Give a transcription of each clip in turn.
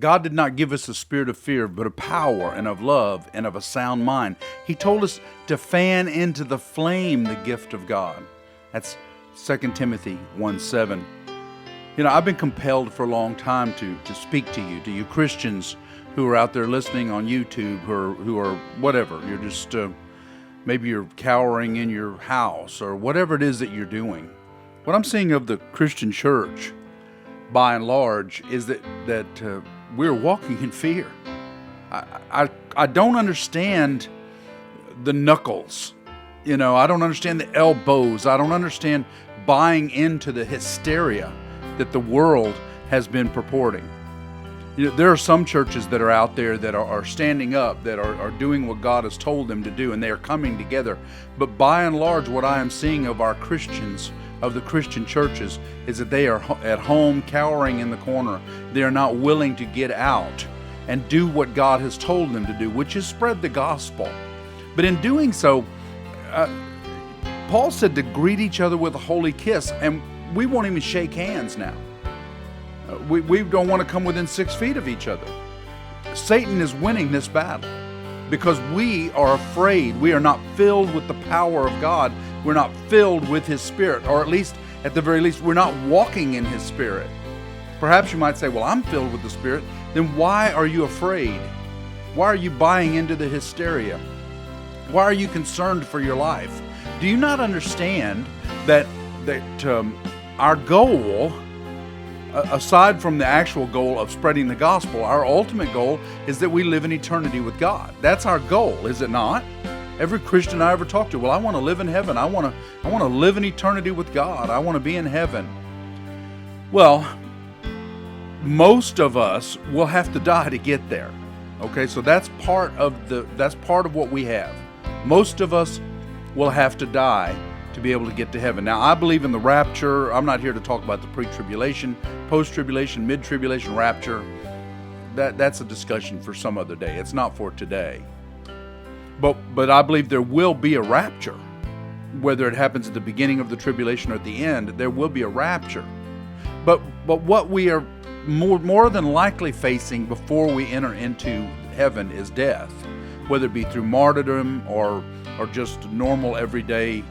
God did not give us a spirit of fear, but of power and of love and of a sound mind. He told us to fan into the flame the gift of God. That's 2 Timothy 1:7. You know, I've been compelled for a long time to speak to you Christians who are out there listening on YouTube, who are whatever. You're just, maybe you're cowering in your house or whatever it is that you're doing. What I'm seeing of the Christian church, by and large, is that we're walking in fear. I don't understand the knuckles. You know, I don't understand the elbows. I don't understand buying into the hysteria that the world has been purporting. You know, there are some churches that are out there that are standing up, that are doing what God has told them to do, and they are coming together. But by and large, what I am seeing of our Christians, of the Christian churches, is that they are at home cowering in the corner. They are not willing to get out and do what God has told them to do, which is spread the gospel. But in doing so, Paul said to greet each other with a holy kiss, and we won't even shake hands now. We don't want to come within 6 feet of each other. Satan is winning this battle because we are afraid. We are not filled with the power of God. We're not filled with His Spirit, or at the very least, we're not walking in His Spirit. Perhaps you might say, well, I'm filled with the Spirit. Then why are you afraid? Why are you buying into the hysteria? Why are you concerned for your life? Do you not understand that our goal, aside from the actual goal of spreading the gospel, our ultimate goal is that we live in eternity with God? That's our goal, is it not? Every Christian I ever talk to, well, I want to live in heaven. I want to live in eternity with God. I want to be in heaven. Well, most of us will have to die to get there. Okay, so that's part of what we have. Most of us will have to die to be able to get to heaven. Now, I believe in the rapture. I'm not here to talk about the pre-tribulation, post-tribulation, mid-tribulation rapture. That's a discussion for some other day. It's not for today. But I believe there will be a rapture. Whether it happens at the beginning of the tribulation or at the end, there will be a rapture. But what we are more than likely facing before we enter into heaven is death, whether it be through martyrdom or just normal everyday,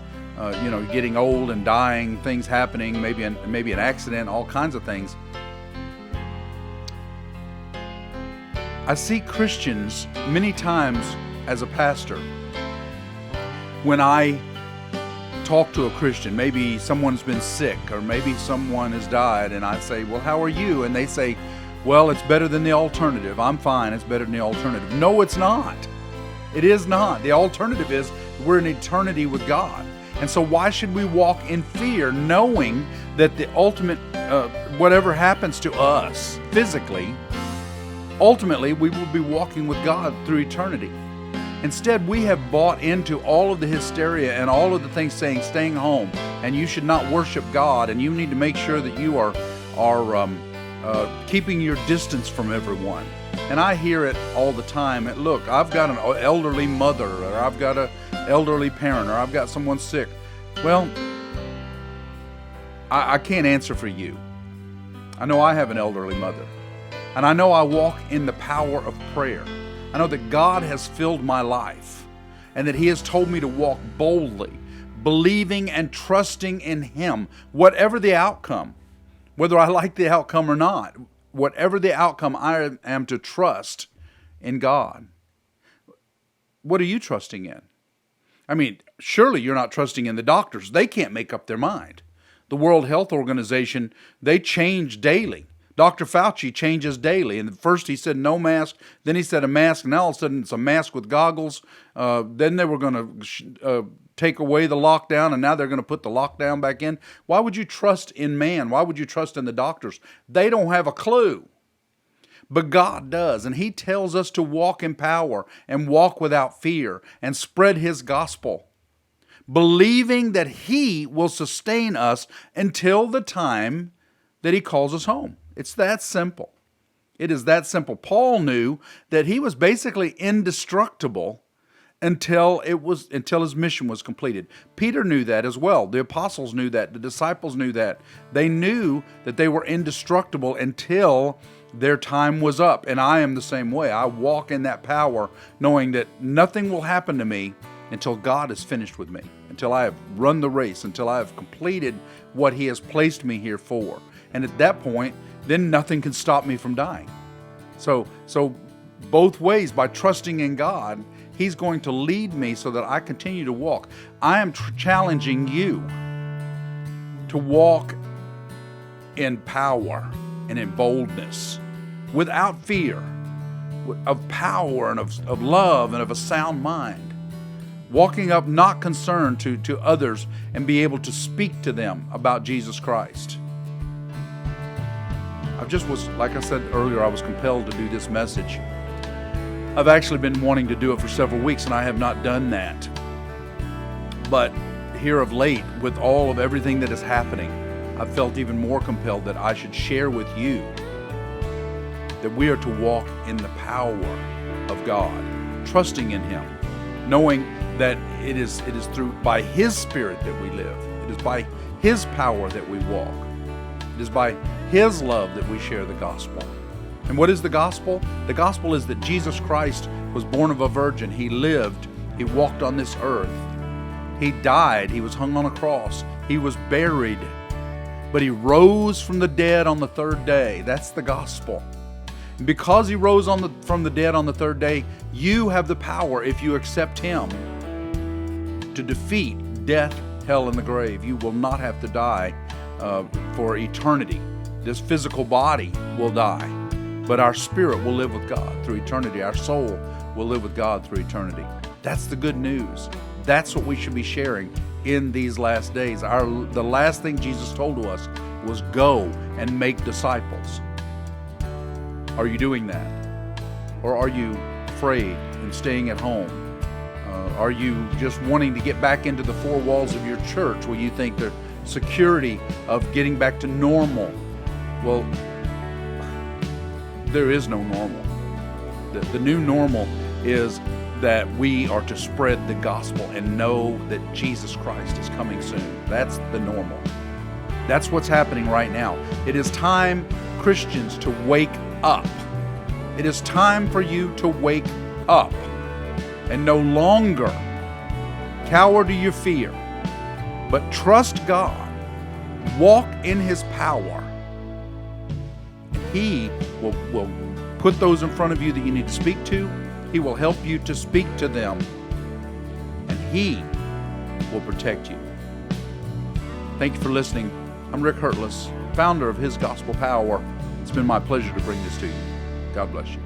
getting old and dying, things happening, maybe an accident, all kinds of things. I see Christians many times as a pastor, when I talk to a Christian, maybe someone's been sick or maybe someone has died, and I say, well, how are you? And they say, well, it's better than the alternative. I'm fine. It's better than the alternative. No, it's not. It is not. The alternative is we're in eternity with God. And so why should we walk in fear, knowing that the ultimate, whatever happens to us physically, ultimately we will be walking with God through eternity. Instead, we have bought into all of the hysteria and all of the things saying staying home, and you should not worship God, and you need to make sure that you are keeping your distance from everyone. And I hear it all the time. Look, I've got an elderly mother, or I've got an elderly parent, or I've got someone sick. Well, I can't answer for you. I know I have an elderly mother, and I know I walk in the power of prayer. I know that God has filled my life and that He has told me to walk boldly, believing and trusting in Him, whatever the outcome, whether I like the outcome or not, whatever the outcome, I am to trust in God. What are you trusting in? I mean, surely you're not trusting in the doctors. They can't make up their mind. The World Health Organization, they change daily. Dr. Fauci changes daily. And first he said no mask, then he said a mask, and now all of a sudden it's a mask with goggles. Then they were going to take away the lockdown, and now they're going to put the lockdown back in. Why would you trust in man? Why would you trust in the doctors? They don't have a clue. But God does, and He tells us to walk in power and walk without fear and spread His gospel, believing that He will sustain us until the time that He calls us home. It's that simple. It is that simple. Paul knew that he was basically indestructible until his mission was completed. Peter knew that as well. The apostles knew that. The disciples knew that. They knew that they were indestructible until Their time was up, and I am the same way. I walk in that power knowing that nothing will happen to me until God is finished with me, until I have run the race, until I have completed what He has placed me here for. And at that point, then nothing can stop me from dying. So both ways, by trusting in God, He's going to lead me so that I continue to walk. I am challenging you to walk in power and in boldness, without fear, of power and of love and of a sound mind. Walking up not concerned to others and be able to speak to them about Jesus Christ. Like I said earlier, I was compelled to do this message. I've actually been wanting to do it for several weeks, and I have not done that. But here of late, with all of everything that is happening, I've felt even more compelled that I should share with you that we are to walk in the power of God, trusting in Him, knowing that it is by His Spirit that we live. It is by His power that we walk. It is by His love that we share the gospel. And what is the gospel? The gospel is that Jesus Christ was born of a virgin. He lived. He walked on this earth. He died. He was hung on a cross. He was buried. But He rose from the dead on the third day. That's the gospel. And because He rose from the dead on the third day, you have the power, if you accept Him, to defeat death, hell, and the grave. You will not have to die for eternity. This physical body will die, but our spirit will live with God through eternity. Our soul will live with God through eternity. That's the good news. That's what we should be sharing in these last days. The last thing Jesus told us was go and make disciples. Are you doing that? Or are you afraid and staying at home? Are you just wanting to get back into the four walls of your church where you think the security of getting back to normal? Well, there is no normal. The new normal is that we are to spread the gospel and know that Jesus Christ is coming soon. That's the normal. That's what's happening right now. It is time, Christians, to wake up. It is time for you to wake up and no longer cower to your fear, but trust God. Walk in His power. He will put those in front of you that you need to speak to. He will help you to speak to them, and He will protect you. Thank you for listening. I'm Rick Hertless, founder of His Gospel Power. It's been my pleasure to bring this to you. God bless you.